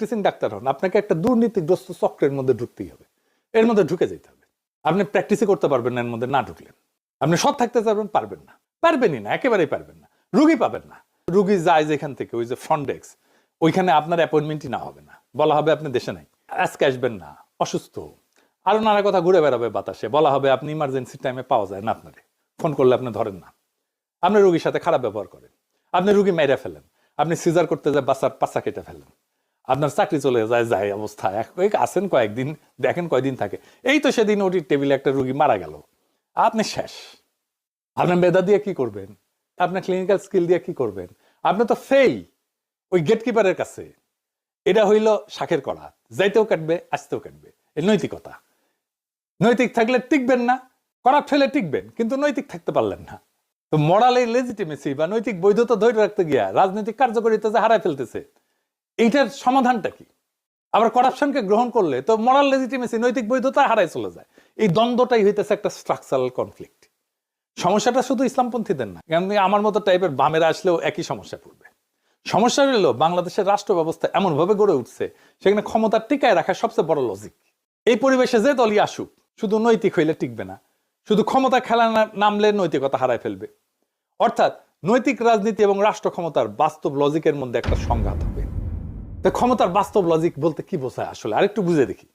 Practising doctor হন, আপনাকে একটা দুর্নীতিগ্রস্ত চক্রের মধ্যে ঢুকতেই হবে, এর মধ্যে ঢুকে যেতে হবে। আপনি প্র্যাকটিসই করতে পারবেন না এর মধ্যে না ঢুকলেন। আপনি সৎ থাকতে চাইবেন, পারবেন না, পারবেনই না, একেবারেই পারবেন না। রুগী পাবেন না, রুগী যায় যেখান থেকে, ওই যে ফ্রন্ট ডেস্ক, ওইখানে আপনার অ্যাপয়েন্টমেন্টই না হবে না, বলা হবে আপনি দেশে নাই, আজকে আসবেন না, অসুস্থ, আরো নানা কথা ঘুরে বেড়াবে বাতাসে, বলা হবে আপনি ইমার্জেন্সি টাইমে পাওয়া যায় না, আপনারে ফোন করলে আপনি ধরেন না, আপনি রুগীর সাথে খারাপ ব্যবহার করেন, আপনি রুগী মেরে ফেলেন, আপনি সিজার করতে যায় বাচ্চার পাছা কেটে ফেলেন, আপনার চাকরি চলে যায় অবস্থা, আসেন কয়েকদিন, দেখেন কয়দিন থাকে। এই তো সেদিন ওটির টেবিলে একটা রুগী মারা গেল, আপনি শেষ। আপনার মেধা দিয়ে কি করবেন? আপনার ক্লিনিক্যাল স্কিল দিয়ে কি করবেন? আপনি তো ফেই ওই গেটকিপারের কাছে। এটা হইল শাখের কড়া, যাইতেও কাটবে, আসতেও কাটবে। এই নৈতিকতা। নৈতিক থাকলে টিকবেন না, করাপ্ট হলে টিকবেন, কিন্তু নৈতিক থাকতে পারলেন না। তো মোরালের লেজিটিমেসি বা নৈতিক বৈধতা ধরে রাখতে গিয়া রাজনৈতিক কার্যকারিতা যে হারায় ফেলতেছে, এইটার সমাধানটা কি? আবার কারাপশনকে গ্রহণ করলে তো মোরাল লেজিটিমেসি, নৈতিক বৈধতা হারায় চলে যায়। এই দ্বন্দ্বটাই হইতেছে একটা স্ট্রাকচারাল কনফ্লিক্ট। সমস্যাটা শুধু ইসলামপন্থীদের না, আমার মতো টাইপের বামেরা আসলেও একই সমস্যা পড়বে। সমস্যা হলো বাংলাদেশের রাষ্ট্র ব্যবস্থা এমন ভাবে গড়ে উঠছে, সেখানে ক্ষমতা টিকায় রাখা সবচেয়ে বড় লজিক। এই পরিবেশে যে দলই আসুক, শুধু নৈতিক হইলে টিকবে না, শুধু ক্ষমতা খেলা নামলে নৈতিকতা হারায় ফেলবে। অর্থাৎ নৈতিক রাজনীতি এবং রাষ্ট্র ক্ষমতার বাস্তব লজিকের মধ্যে একটা সংঘাত হবে। ক্ষমতার বাস্তব লজিক বলতে কি বোঝায় আসলে আরেকটু বুঝে দেখি।